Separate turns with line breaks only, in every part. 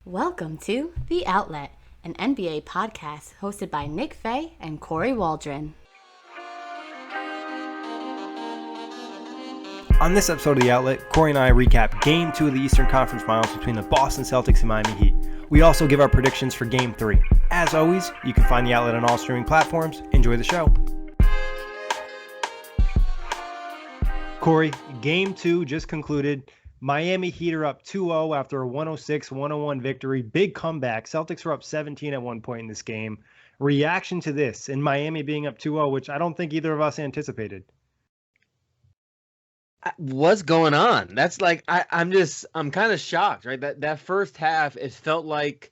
Welcome to The Outlet, an NBA podcast hosted by Nick Fay and Kory Waldron.
On this episode of The Outlet, Kory and I recap Game 2 of the Eastern Conference Finals between the Boston Celtics and Miami Heat. We also give our predictions for Game 3. As always, you can find The Outlet on all streaming platforms. Enjoy the show. Kory, Game 2 just concluded. Miami Heat are up 2-0 after a 106-101 victory. Big comeback. Celtics were up 17 at one point in this game. Reaction to this and Miami being up 2-0, which I don't think either of us anticipated.
What's going on? That's like I'm kind of shocked, right? That first half, it felt like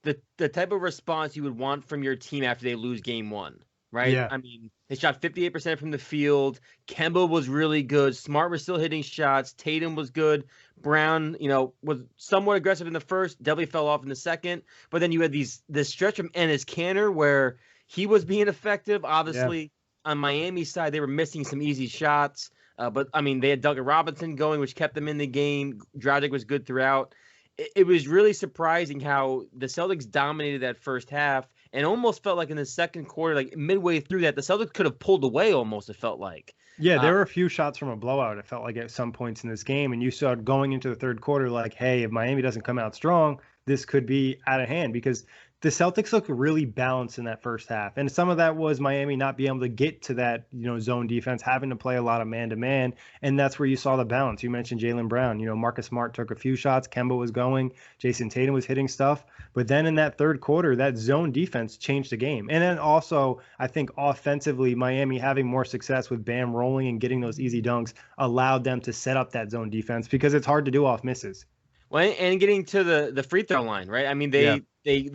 the type of response you would want from your team after they lose game one, right?
Yeah.
I mean, they shot 58% from the field. Kemba was really good. Smart was still hitting shots. Tatum was good. Brown, was somewhat aggressive in the first, definitely fell off in the second. But then you had this stretch from Enes Kanter where he was being effective. Obviously, on Miami's side, they were missing some easy shots. But, I mean, they had Duncan Robinson going, which kept them in the game. Dragic was good throughout. It was really surprising how the Celtics dominated that first half and almost felt like in the second quarter, like midway through that, the Celtics could have pulled away almost, it felt like.
Yeah, there were a few shots from a blowout, it felt like, at some points in this game. And you saw going into the third quarter, like, hey, if Miami doesn't come out strong, this could be out of hand because the Celtics looked really balanced in that first half. And some of that was Miami not being able to get to that, zone defense, having to play a lot of man-to-man. And that's where you saw the balance. You mentioned Jaylen Brown. Marcus Smart took a few shots. Kemba was going. Jason Tatum was hitting stuff. But then in that third quarter, that zone defense changed the game. And then also, I think offensively, Miami having more success with Bam rolling and getting those easy dunks allowed them to set up that zone defense because it's hard to do off misses.
Well, and getting to the free throw line, right? I mean, they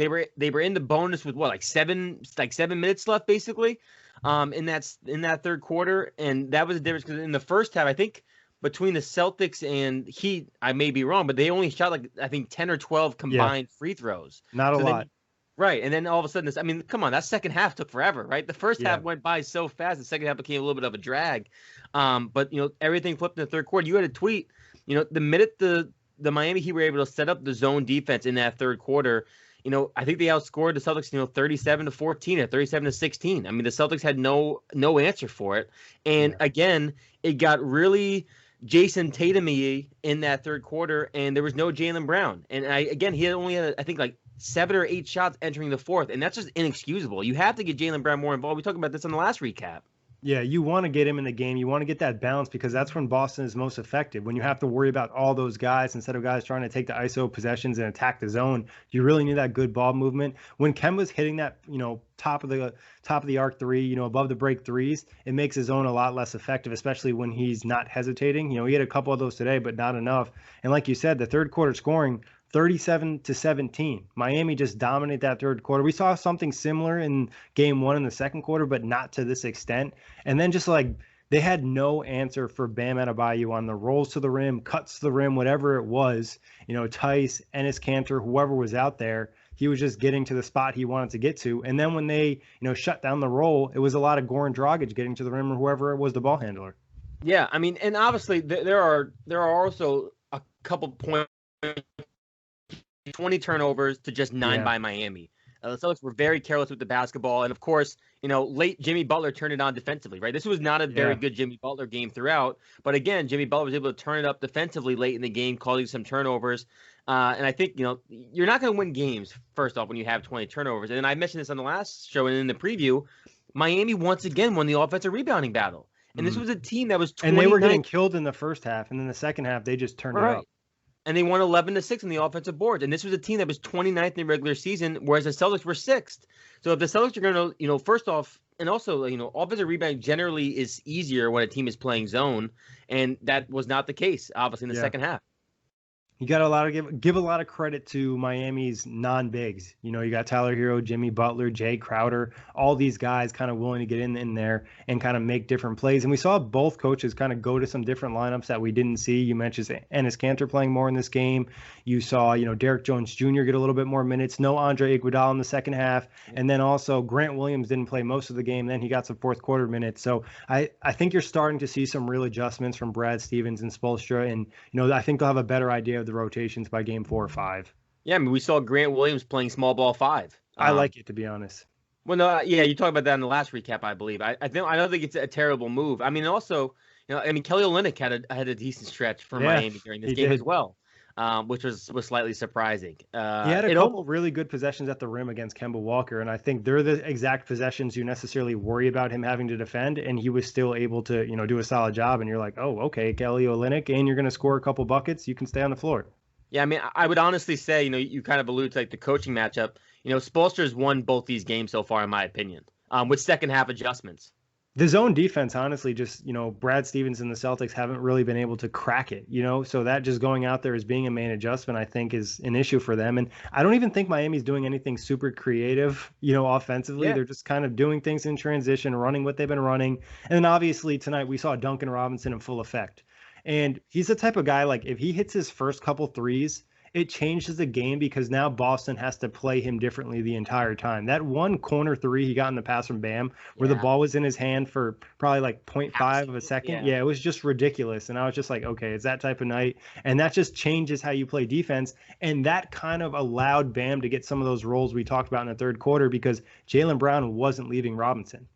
were in the bonus with what, like seven minutes left basically, in that third quarter, and that was the difference because in the first half, I think between the Celtics and Heat, I may be wrong, but they only shot like I think 10 or 12 combined free throws.
Not a lot.
Right, and then all of a sudden, I mean, come on, that second half took forever, right? The first half went by so fast, the second half became a little bit of a drag. But everything flipped in the third quarter. You had a tweet, the minute the Miami Heat were able to set up the zone defense in that third quarter, I think they outscored the Celtics, 37-14 or 37-16. I mean, the Celtics had no answer for it. And again, it got really Jason Tatum-y in that third quarter, and there was no Jaylen Brown. And he only had, I think, like 7 or 8 shots entering the fourth, and that's just inexcusable. You have to get Jaylen Brown more involved. We talked about this on the last recap.
Yeah, you want to get him in the game. You want to get that balance because that's when Boston is most effective. When you have to worry about all those guys instead of guys trying to take the ISO possessions and attack the zone, you really need that good ball movement. When Kemba's hitting that, top of the arc three, above the break threes, it makes his zone a lot less effective, especially when he's not hesitating. He had a couple of those today, but not enough. And like you said, the third quarter scoring 37-17. Miami just dominated that third quarter. We saw something similar in game one in the second quarter, but not to this extent. And then just like they had no answer for Bam Adebayo on the rolls to the rim, cuts to the rim, whatever it was. Tice, Enes Kanter, whoever was out there, he was just getting to the spot he wanted to get to. And then when they, shut down the roll, it was a lot of Goran Dragic getting to the rim or whoever was the ball handler.
Yeah, I mean, and obviously there are also a couple points. 20 turnovers to just 9 by Miami. The Celtics were very careless with the basketball. And, of course, late Jimmy Butler turned it on defensively, right? This was not a very good Jimmy Butler game throughout. But, again, Jimmy Butler was able to turn it up defensively late in the game, causing some turnovers. And I think, you're not going to win games, first off, when you have 20 turnovers. And I mentioned this on the last show and in the preview. Miami once again won the offensive rebounding battle. And this was a team that was 29th.
And they were getting killed in the first half. And then the second half, they just turned it up.
And they won 11-6 on the offensive boards. And this was a team that was 29th in the regular season, whereas the Celtics were 6th. So if the Celtics are going to, first off, and also, offensive rebounding generally is easier when a team is playing zone. And that was not the case, obviously, in the second half.
You got give a lot of credit to Miami's non-bigs. You got Tyler Hero, Jimmy Butler, Jay Crowder, all these guys kind of willing to get in there and kind of make different plays. And we saw both coaches kind of go to some different lineups that we didn't see. You mentioned Enes Kanter playing more in this game. You saw, Derek Jones Jr. get a little bit more minutes. No Andre Iguodala in the second half. And then also Grant Williams didn't play most of the game. Then he got some fourth quarter minutes. So I think you're starting to see some real adjustments from Brad Stevens and Spoelstra. And, I think they'll have a better idea of the rotations by game 4 or 5.
Yeah, I mean, we saw Grant Williams playing small ball 5.
I like it, to be honest.
Well, no, yeah, you talked about that in the last recap, I believe. I don't think it's a terrible move. I mean, also, Kelly Olynyk had a decent stretch for Miami during this game as well, which was slightly surprising.
He had a couple really good possessions at the rim against Kemba Walker, and I think they're the exact possessions you necessarily worry about him having to defend, and he was still able to, do a solid job. And you're like, oh, okay, Kelly Olynyk, and you're going to score a couple buckets, you can stay on the floor.
Yeah, I mean, I would honestly say, you kind of allude to like the coaching matchup. Spoelstra's won both these games so far, in my opinion, with second half adjustments.
The zone defense, honestly, just, Brad Stevens and the Celtics haven't really been able to crack it, so that just going out there as being a main adjustment, I think, is an issue for them. And I don't even think Miami's doing anything super creative, offensively. Yeah. They're just kind of doing things in transition, running what they've been running. And then obviously tonight we saw Duncan Robinson in full effect. And he's the type of guy, like, if he hits his first couple threes, it changes the game because now Boston has to play him differently the entire time. That one corner three he got in the pass from Bam, where the ball was in his hand for probably like 0.5 of a second. Yeah, it was just ridiculous. And I was just like, okay, it's that type of night. And that just changes how you play defense. And that kind of allowed Bam to get some of those roles we talked about in the third quarter because Jaylen Brown wasn't leaving Robinson.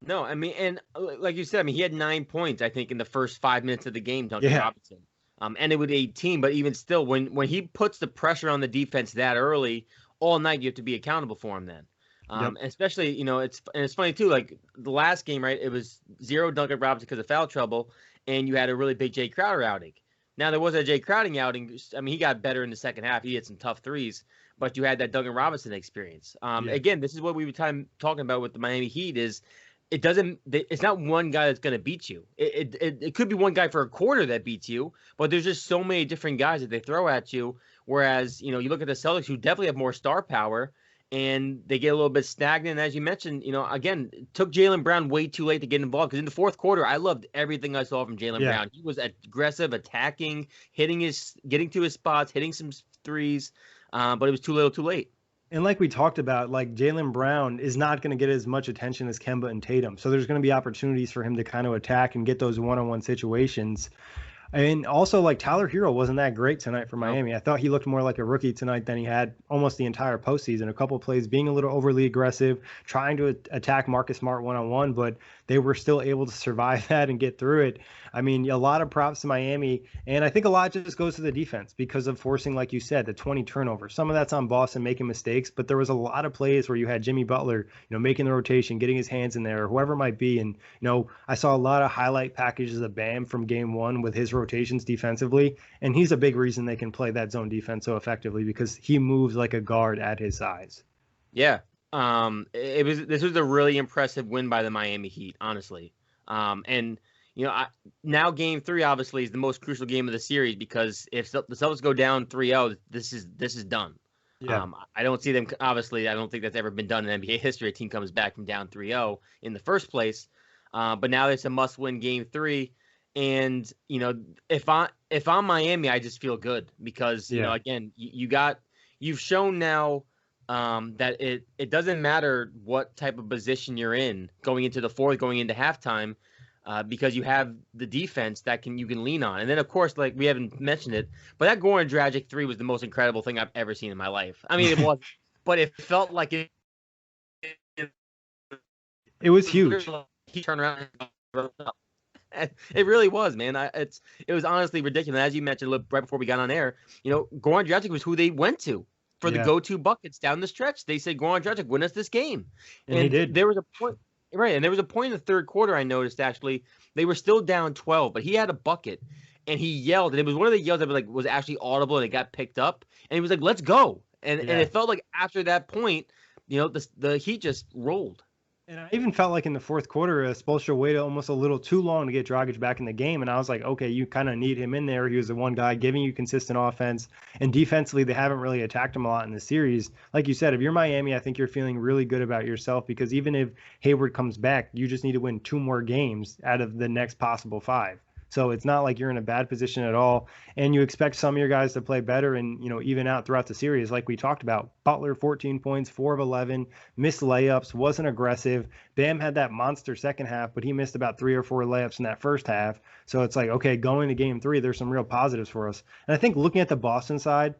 No, I mean, and like you said, I mean, he had 9 points, I think, in the first 5 minutes of the game, Duncan Robinson. And it was 18, but even still, when he puts the pressure on the defense that early, all night you have to be accountable for him then. Especially, it's funny too, like the last game, right? It was 0 Duncan Robinson because of foul trouble, and you had a really big Jay Crowder outing. Now, there was a Jay Crowder outing. I mean, he got better in the second half. He had some tough threes, but you had that Duncan Robinson experience. Again, this is what we were talking about with the Miami Heat is, it's not one guy that's going to beat you. It could be one guy for a quarter that beats you, but there's just so many different guys that they throw at you. Whereas, you look at the Celtics, who definitely have more star power, and they get a little bit stagnant. As you mentioned, again, it took Jaylen Brown way too late to get involved because in the fourth quarter, I loved everything I saw from Jaylen Brown. He was aggressive, attacking, getting to his spots, hitting some threes, but it was too little, too late.
And like we talked about, like Jaylen Brown is not going to get as much attention as Kemba and Tatum. So there's going to be opportunities for him to kind of attack and get those one-on-one situations. And also, like, Tyler Hero wasn't that great tonight for Miami. I thought he looked more like a rookie tonight than he had almost the entire postseason. A couple of plays being a little overly aggressive, trying to attack Marcus Smart one-on-one, but they were still able to survive that and get through it. I mean, a lot of props to Miami, and I think a lot just goes to the defense because of forcing, like you said, the 20 turnovers. Some of that's on Boston making mistakes, but there was a lot of plays where you had Jimmy Butler, making the rotation, getting his hands in there, or whoever it might be. And, I saw a lot of highlight packages of Bam from game one with his rotations defensively, and he's a big reason they can play that zone defense so effectively because he moves like a guard at his size.
Yeah. This was a really impressive win by the Miami Heat, honestly. And now game 3 obviously is the most crucial game of the series because if the Celtics go down 3-0, this is done. Yeah. I don't see them. Obviously, I don't think that's ever been done in NBA history. A team comes back from down 3-0 in the first place. But now it's a must-win game 3. And if I'm Miami, I just feel good because again, you've shown now that it doesn't matter what type of position you're in going into the fourth, going into halftime. Because you have the defense that you can lean on. And then, of course, like we haven't mentioned it, but that Goran Dragic 3 was the most incredible thing I've ever seen in my life. I mean, it was, but it felt like it
was huge.
He turned around and it really was, man. It was honestly ridiculous. As you mentioned right before we got on air, Goran Dragic was who they went to for the go-to buckets down the stretch. They said, Goran Dragic, win us this game.
And he did.
There was a point. Right, and there was a point in the third quarter I noticed, actually, they were still down 12, but he had a bucket, and he yelled, and it was one of the yells that was actually audible, and it got picked up, and he was like, let's go. And it felt like after that point, the Heat just rolled.
And I even felt like in the fourth quarter, Spoelstra waited almost a little too long to get Dragic back in the game. And I was like, okay, you kind of need him in there. He was the one guy giving you consistent offense. And defensively, they haven't really attacked him a lot in the series. Like you said, if you're Miami, I think you're feeling really good about yourself because even if Hayward comes back, you just need to win 2 more games out of the next possible 5. So it's not like you're in a bad position at all. And you expect some of your guys to play better and, even out throughout the series. Like we talked about, Butler, 14 points, 4 of 11, missed layups, wasn't aggressive. Bam had that monster second half, but he missed about 3 or 4 layups in that first half. So it's like, okay, going to game 3, there's some real positives for us. And I think looking at the Boston side,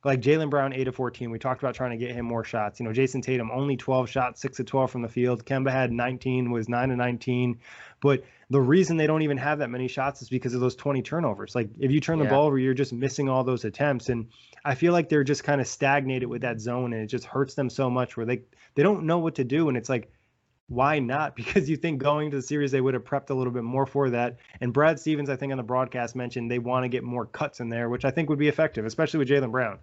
Like Jaylen Brown, 8 of 14. We talked about trying to get him more shots. Jason Tatum, only 12 shots, 6 of 12 from the field. Kemba had 19, was 9 of 19. But the reason they don't even have that many shots is because of those 20 turnovers. Like if you turn the ball over, you're just missing all those attempts. And I feel like they're just kind of stagnated with that zone, and it just hurts them so much where they don't know what to do. And it's like, why not? Because you think going to the series, they would have prepped a little bit more for that. And Brad Stevens, I think on the broadcast, mentioned they want to get more cuts in there, which I think would be effective, especially with Jaylen Brown.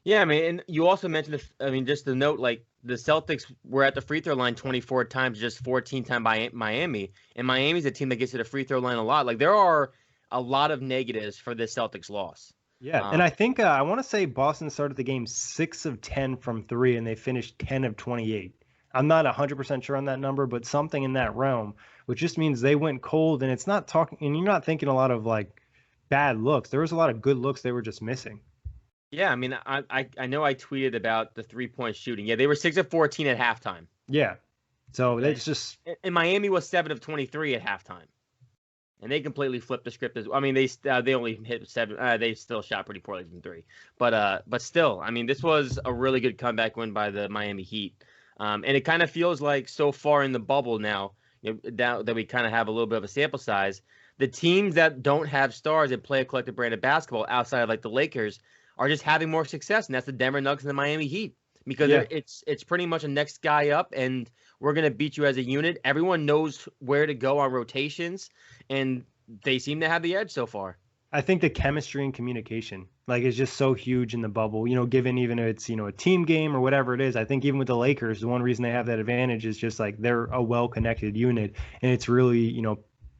Yeah, I mean, and you also mentioned, just to note, like the Celtics were at the free throw line 24 times, just 14 times by Miami. And Miami's a team that gets to the free throw line a lot. Like there are a lot of negatives for this Celtics loss.
Yeah, and I think I want to say Boston started the game 6 of 10 from 3, and they finished 10 of 28. I'm not 100% sure on that number, but something in that realm, which just means they went cold, and it's not talking, and you're not thinking a lot of like bad looks. There was a lot of good looks they were just missing.
Yeah, I mean, I know I tweeted about the 3-point shooting. Yeah, they were 6 of 14 at halftime.
Yeah, so it's just.
And Miami was 7 of 23 at halftime, and they completely flipped the script. I mean, they only hit 7. They still shot pretty poorly from 3, but still, I mean, this was a really good comeback win by the Miami Heat. And it kind of feels like so far in the bubble now, that we kind of have a little bit of a sample size, the teams that don't have stars and play a collective brand of basketball outside of like the Lakers are just having more success, and that's the Denver Nuggets and the Miami Heat, because it's pretty much a next guy up, and we're going to beat you as a unit. Everyone knows where to go on rotations, and they seem to have the edge so far.
I think the chemistry and communication is just so huge in the bubble, given even if it's, a team game or whatever it is. I think even with the Lakers, the one reason they have that advantage is just like they're a well-connected unit, and it's really,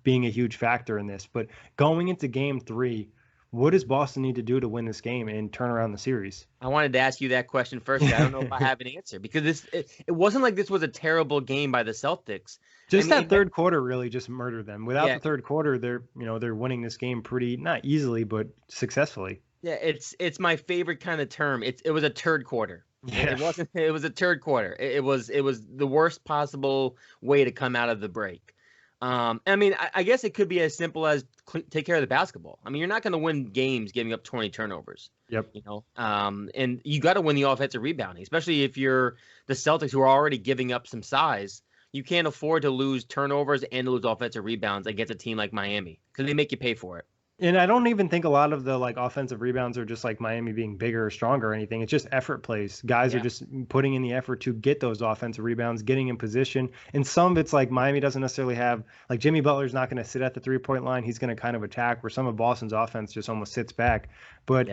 being a huge factor in this. But going into game 3, what does Boston need to do to win this game and turn around the series?
I wanted to ask you that question first. I don't know if I have an answer, because it wasn't like this was a terrible game by the Celtics.
That third quarter really just murdered them. Without the third quarter, they're winning this game pretty, not easily, but successfully.
Yeah, it's my favorite kind of term. It was a turd quarter. Yeah. It was a turd quarter. It was the worst possible way to come out of the break. I mean, I guess it could be as simple as take care of the basketball. I mean, you're not going to win games giving up 20 turnovers.
Yep.
And you got to win the offensive rebounding, especially if you're the Celtics, who are already giving up some size. You can't afford to lose turnovers and lose offensive rebounds against a team like Miami, because they make you pay for it.
And I don't even think a lot of the offensive rebounds are just like Miami being bigger or stronger or anything. It's just effort plays. Guys are just putting in the effort to get those offensive rebounds, getting in position. And some of it's like Miami doesn't necessarily have, like Jimmy Butler's not going to sit at the 3-point line. He's going to kind of attack, where some of Boston's offense just almost sits back. But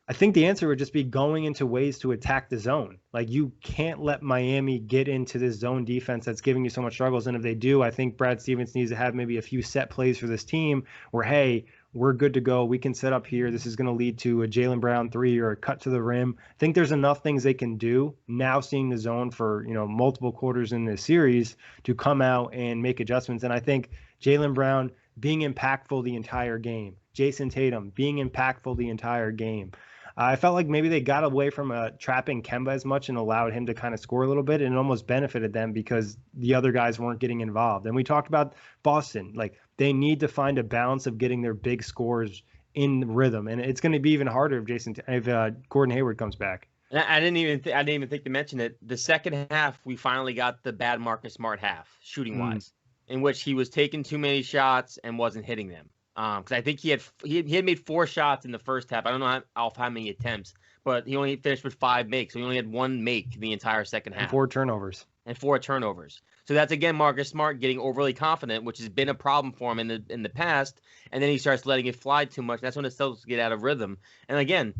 I think the answer would just be going into ways to attack the zone. Like, you can't let Miami get into this zone defense that's giving you so much struggles. And if they do, I think Brad Stevens needs to have maybe a few set plays for this team where, hey, we're good to go. We can set up here. This is going to lead to a Jaylen Brown 3 or a cut to the rim. I think there's enough things they can do now, seeing the zone for, multiple quarters in this series, to come out and make adjustments. And I think Jaylen Brown being impactful the entire game, Jason Tatum being impactful the entire game. I felt like maybe they got away from trapping Kemba as much and allowed him to kind of score a little bit, and it almost benefited them because the other guys weren't getting involved. And we talked about Boston. Like, they need to find a balance of getting their big scores in rhythm, and it's going to be even harder if Gordon Hayward comes back.
I didn't even think to mention it. The second half, we finally got the bad Marcus Smart half, shooting wise, in which he was taking too many shots and wasn't hitting them. Because I think he had made 4 shots in the first half. I don't know how many attempts, but he only finished with 5 makes. So he only had 1 make the entire second half.
And 4 turnovers.
So that's, again, Marcus Smart getting overly confident, which has been a problem for him in the past. And then he starts letting it fly too much. That's when the Celtics get out of rhythm. And again,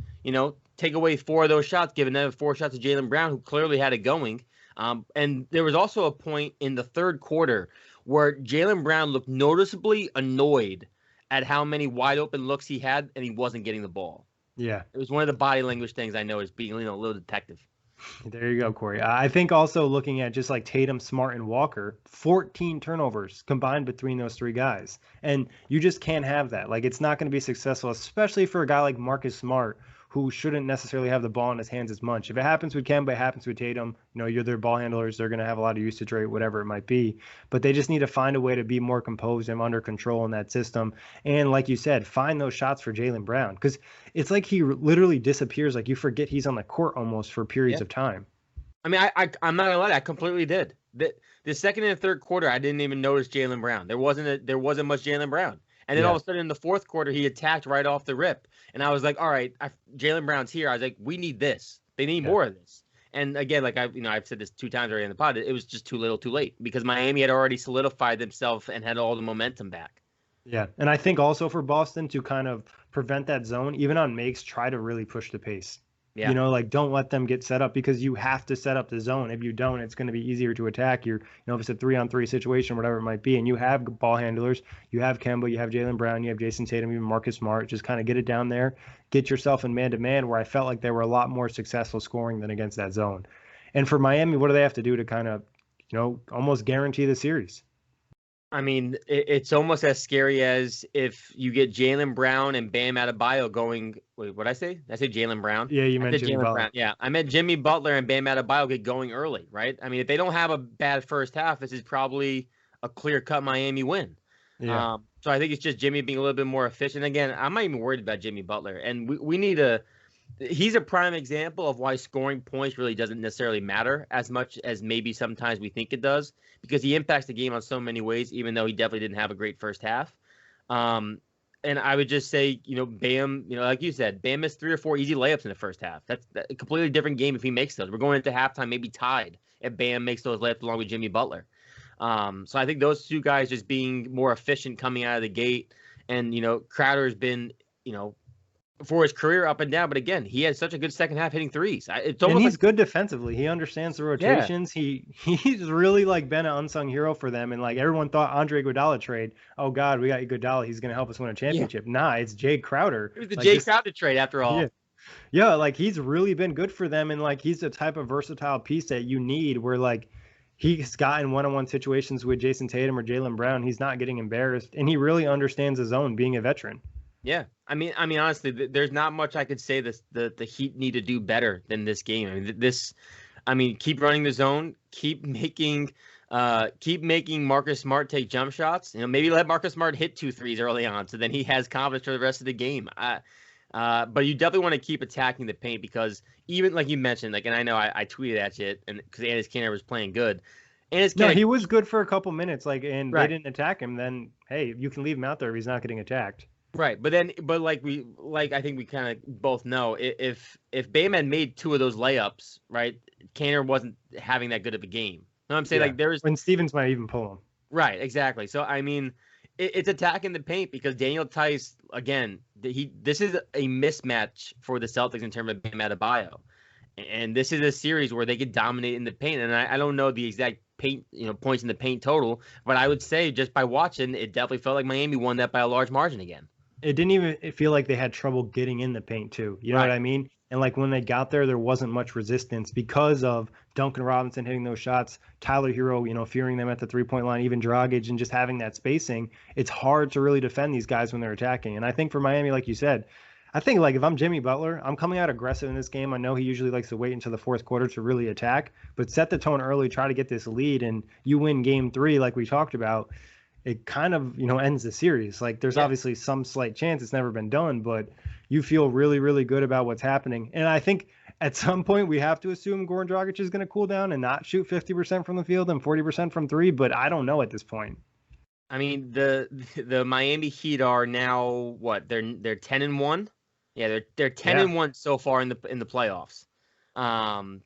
take away 4 of those shots, give another 4 shots to Jaylen Brown, who clearly had it going. And there was also a point in the third quarter where Jaylen Brown looked noticeably annoyed at how many wide open looks he had, and he wasn't getting the ball.
Yeah.
It was one of the body language things I know, is being a little detective.
There you go, Kory. I think also looking at just like Tatum, Smart, and Walker, 14 turnovers combined between those 3 guys. And you just can't have that. Like, it's not going to be successful, especially for a guy like Marcus Smart, who shouldn't necessarily have the ball in his hands as much. If it happens with Kemba, it happens with Tatum, you're their ball handlers. They're going to have a lot of usage rate, whatever it might be. But they just need to find a way to be more composed and under control in that system. And like you said, find those shots for Jaylen Brown, because it's like he literally disappears. Like you forget he's on the court almost for periods of time.
I mean, I'm not gonna lie, I completely did. The second and third quarter, I didn't even notice Jaylen Brown. There wasn't much Jaylen Brown. And then all of a sudden in the fourth quarter, he attacked right off the rip. And I was like, all right, Jaylen Brown's here. I was like, we need this. They need more of this. And again, like I've said this 2 times already in the pod, it was just too little too late, because Miami had already solidified themselves and had all the momentum back.
Yeah. And I think also for Boston to kind of prevent that zone, even on makes, try to really push the pace. Yeah. Like don't let them get set up, because you have to set up the zone. If you don't, it's going to be easier to attack. If it's a 3-on-3 situation, whatever it might be, and you have ball handlers, you have Kemba, you have Jaylen Brown, you have Jason Tatum, even Marcus Smart, just kind of get it down there, get yourself in man-to-man, where I felt like they were a lot more successful scoring than against that zone. And for Miami, what do they have to do to kind of, almost guarantee the series?
I mean, it's almost as scary as if you get Jaylen Brown and Bam Adebayo going. Wait, what did I say? Did I say Jaylen Brown?
Yeah, you meant Jimmy Butler.
Brown. Yeah, I meant Jimmy Butler and Bam Adebayo get going early, right? I mean, if they don't have a bad first half, this is probably a clear-cut Miami win. Yeah. So I think it's just Jimmy being a little bit more efficient. Again, I'm not even worried about Jimmy Butler, and we need he's a prime example of why scoring points really doesn't necessarily matter as much as maybe sometimes we think it does, because he impacts the game on so many ways, even though he definitely didn't have a great first half. And I would just say, Bam, like you said, Bam missed 3 or 4 easy layups in the first half. That's a completely different game if he makes those. We're going into halftime maybe tied if Bam makes those layups along with Jimmy Butler. So I think those two guys just being more efficient coming out of the gate. And, Crowder's been, for his career up and down, but again, he had such a good second half hitting threes. It's almost
and he's good defensively. He understands the rotations. Yeah. He's really been an unsung hero for them. And everyone thought Andre Iguodala trade. Oh God, we got Iguodala. He's going to help us win a championship. Yeah. Nah, it's Jay Crowder.
It was the Jay Crowder trade after all.
Yeah, he's really been good for them, and he's the type of versatile piece that you need. Where he's gotten one-on-one situations with Jason Tatum or Jaylen Brown. He's not getting embarrassed, and he really understands his zone, being a veteran.
Yeah, I mean, honestly, there's not much I could say the Heat need to do better than this game. Keep running the zone, keep making Marcus Smart take jump shots. Maybe let Marcus Smart hit 2 threes early on, so then he has confidence for the rest of the game. But you definitely want to keep attacking the paint, because even like you mentioned, and I know I tweeted at you, and because Enes Kanter was playing good.
No, he was good for a couple minutes, and right. They didn't attack him. Then hey, you can leave him out there if he's not getting attacked.
Right, but I think we kind of both know, if Bam had made 2 of those layups, right, Kanter wasn't having that good of a game. You know what I'm saying?
Yeah. When Stevens might even pull him.
Right, exactly. So I mean, it's attacking the paint, because Daniel Tice, again, this is a mismatch for the Celtics in terms of Bam Adebayo, and this is a series where they could dominate in the paint. And I don't know the exact paint, points in the paint total, but I would say just by watching, it definitely felt like Miami won that by a large margin again.
It didn't even feel like they had trouble getting in the paint too. You know what I mean? And when they got there wasn't much resistance because of Duncan Robinson hitting those shots, Tyler Hero, fearing them at the 3-point line, even Dragic, and just having that spacing. It's hard to really defend these guys when they're attacking. And I think for Miami, like you said, I think if I'm Jimmy Butler, I'm coming out aggressive in this game. I know he usually likes to wait until the fourth quarter to really attack, but set the tone early, try to get this lead, and you win game 3 like we talked about. It kind of, ends the series. There's obviously some slight chance, it's never been done, but you feel really, really good about what's happening. And I think at some point we have to assume Goran Dragic is going to cool down and not shoot 50% from the field and 40% from 3, but I don't know at this point.
I mean, the Miami Heat are now what? They're 10-1. Yeah, they're 10-1 so far in the playoffs.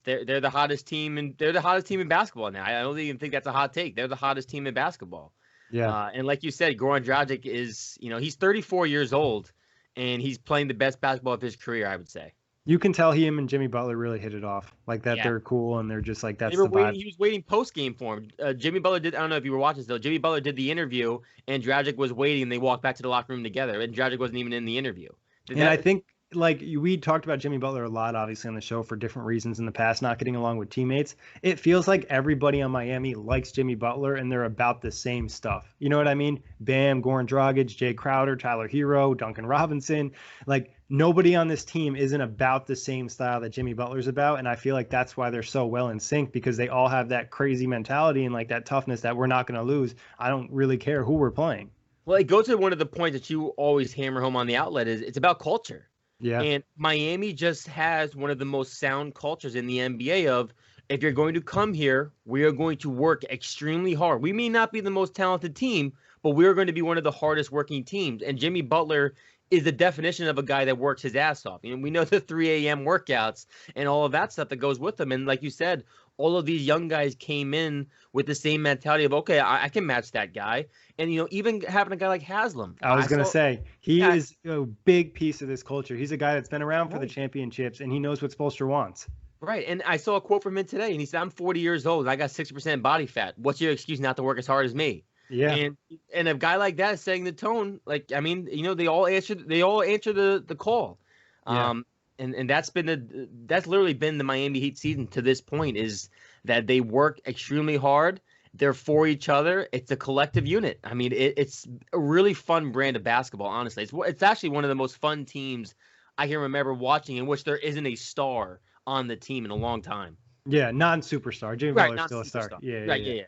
They're the hottest team, and they're the hottest team in basketball now. I don't even think that's a hot take. They're the hottest team in basketball. Yeah. And like you said, Goran Dragic is, he's 34 years old, and he's playing the best basketball of his career, I would say.
You can tell him and Jimmy Butler really hit it off. They're cool, and they're just that's the vibe.
He was waiting post-game for him. Jimmy Butler did, I don't know if you were watching this, though. Jimmy Butler did the interview, and Dragic was waiting, and they walked back to the locker room together, and Dragic wasn't even in the interview.
I think like we talked about Jimmy Butler a lot, obviously, on the show for different reasons in the past, not getting along with teammates. It feels like everybody on Miami likes Jimmy Butler and they're about the same stuff. You know what I mean? Bam, Goran Dragic, Jay Crowder, Tyler Hero, Duncan Robinson. Like nobody on this team isn't about the same style that Jimmy Butler's about. And I feel like that's why they're so well in sync, because they all have that crazy mentality and like that toughness that we're not going to lose. I don't really care who we're playing.
Well, it goes to one of the points that you always hammer home on the outlet is it's about culture.
Yeah.
And Miami just has one of the most sound cultures in the NBA of, if you're going to come here, we are going to work extremely hard. We may not be the most talented team, but we're going to be one of the hardest working teams. And Jimmy Butler is the definition of a guy that works his ass off. You know, we know the 3 a.m. workouts and all of that stuff that goes with them. And like you said, all of these young guys came in with the same mentality of, okay, I can match that guy. And, you know, even having a guy like Haslam.
I was going to say, he is a big piece of this culture. He's a guy that's been around for the championships, and he knows what Spoelstra wants.
Right. And I saw a quote from him today, and he said, I'm 40 years old. I got 60% body fat. What's your excuse not to work as hard as me?
Yeah.
And a guy like that is setting the tone. Like, I mean, you know, they all answer the call.
Yeah.
And that's literally been the Miami Heat season to this point, is that they work extremely hard. They're for each other. It's a collective unit. I mean, it's a really fun brand of basketball, honestly. It's actually one of the most fun teams I can remember watching, in which there isn't a star on the team in a long time.
Yeah, non-superstar. Jimmy Butler's still a star. Yeah.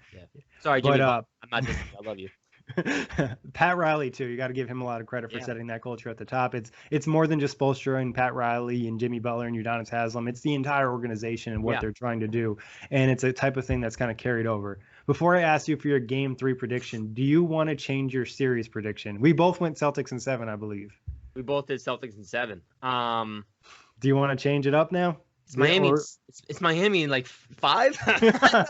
Sorry, Jimmy. I'm not just. I love you.
Pat Riley too. You got to give him a lot of credit for setting that culture at the top. It's more than just Spoelstra and Pat Riley and Jimmy Butler and Udonis Haslem. It's the entire organization and what they're trying to do, and it's a type of thing that's kind of carried over. Before I ask you for your Game 3 prediction, do you want to change your series prediction? We both went Celtics in 7, I believe.
We both did Celtics in 7.
Do you want to change it up now?
It's Miami. It's Miami in like 5.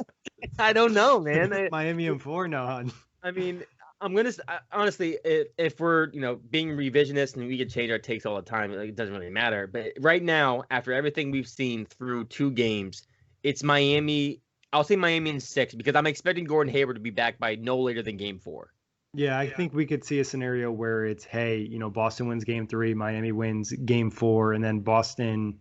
I don't know, man.
Miami in 4 now.
I mean, honestly, if we're being revisionist and we can change our takes all the time, it doesn't really matter. But right now, after everything we've seen through 2 games, it's Miami. I'll say Miami in 6, because I'm expecting Gordon Hayward to be back by no later than Game 4.
Yeah, I think we could see a scenario where it's, hey, Boston wins Game 3, Miami wins Game 4, and then Boston,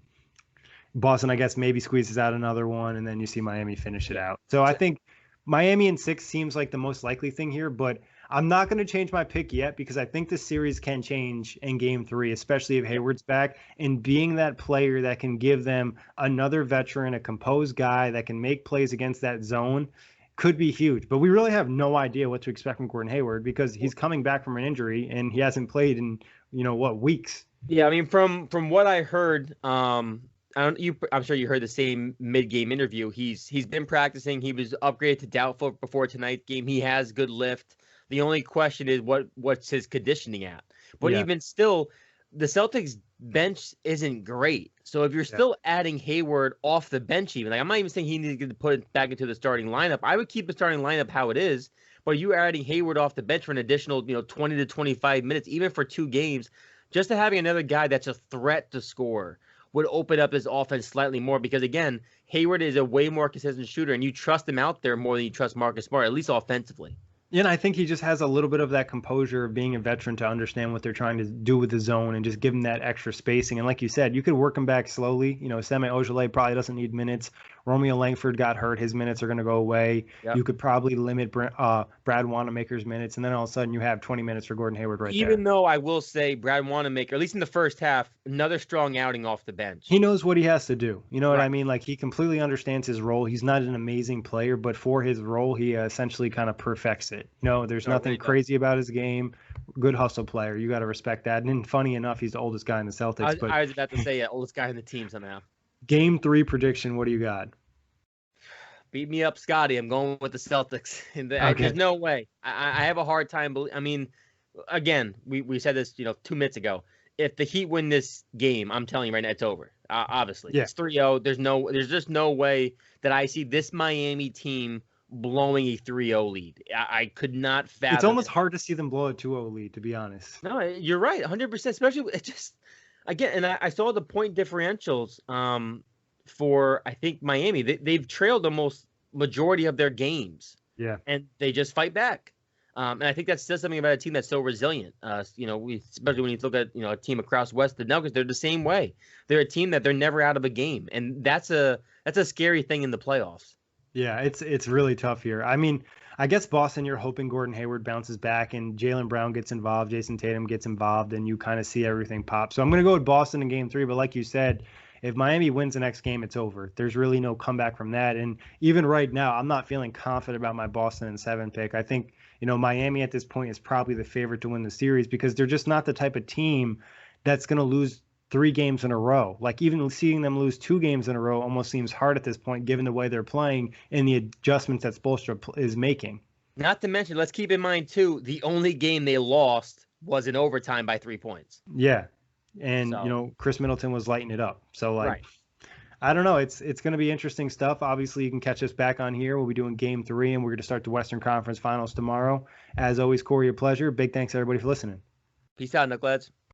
I guess, maybe squeezes out another one, and then you see Miami finish it out. So I think Miami in 6 seems like the most likely thing here, but I'm not going to change my pick yet, because I think the series can change in Game 3, especially if Hayward's back, and being that player that can give them another veteran, a composed guy that can make plays against that zone could be huge. But we really have no idea what to expect from Gordon Hayward, because he's coming back from an injury and he hasn't played in, weeks.
Yeah, I mean, from what I heard, I'm sure you heard the same mid-game interview. He's been practicing. He was upgraded to doubtful before tonight's game. He has good lift. The only question is what's his conditioning at. But even still, the Celtics bench isn't great. So if you're still adding Hayward off the bench, even, like, I'm not even saying he needs to put it back into the starting lineup. I would keep the starting lineup how it is. But you adding Hayward off the bench for an additional 20 to 25 minutes, even for 2 games, just to having another guy that's a threat to score would open up his offense slightly more, because, again, Hayward is a way more consistent shooter, and you trust him out there more than you trust Marcus Smart, at least offensively.
Yeah, and I think he just has a little bit of that composure of being a veteran to understand what they're trying to do with the zone and just give him that extra spacing. And like you said, you could work him back slowly. Semi Ojeleye probably doesn't need minutes. Romeo Langford got hurt. His minutes are going to go away. Yep. You could probably limit Brad Wanamaker's minutes, and then all of a sudden you have 20 minutes for Gordon Hayward there.
Even though I will say Brad Wanamaker, at least in the first half, another strong outing off the bench.
He knows what he has to do. You know what I mean? Like, he completely understands his role. He's not an amazing player, but for his role, he essentially kind of perfects it. There's nothing crazy about his game. Good hustle player. You got to respect that. And funny enough, he's the oldest guy in the Celtics.
I was about to say, oldest guy in the team somehow.
Game 3 prediction. What do you got?
Beat me up, Scotty. I'm going with the Celtics. There's no way. I have a hard time. I mean, again, we said this 2 minutes ago. If the Heat win this game, I'm telling you right now, it's over. Obviously, it's 3-0. There's just no way that I see this Miami team blowing a 3-0 lead. I could not fathom.
It's almost hard to see them blow a 2-0 lead, to be honest.
No, you're right, 100%. Especially, it just, again, and I saw the point differentials for, I think, Miami. They've trailed almost majority of their games.
Yeah.
And they just fight back. And I think that says something about a team that's so resilient. Especially when you look at a team across West the Nuggets, they're the same way. They're a team that they're never out of a game, and that's a scary thing in the playoffs.
Yeah, it's really tough here. I mean, I guess Boston, you're hoping Gordon Hayward bounces back and Jaylen Brown gets involved, Jason Tatum gets involved, and you kind of see everything pop. So I'm going to go with Boston in Game 3, but like you said, if Miami wins the next game, it's over. There's really no comeback from that. And even right now, I'm not feeling confident about my Boston in 7 pick. I think, Miami at this point is probably the favorite to win the series because they're just not the type of team that's going to lose 3 games in a row. Like even seeing them lose 2 games in a row almost seems hard at this point, given the way they're playing and the adjustments that Spoelstra is making.
Not to mention, let's keep in mind too, the only game they lost was in overtime by 3 points.
Yeah. And, Chris Middleton was lighting it up. So
right.
I don't know. It's going to be interesting stuff. Obviously, you can catch us back on here. We'll be doing Game 3, and we're going to start the Western Conference Finals tomorrow. As always, Kory, a pleasure. Big thanks, everybody, for listening.
Peace out, Knuckleheads.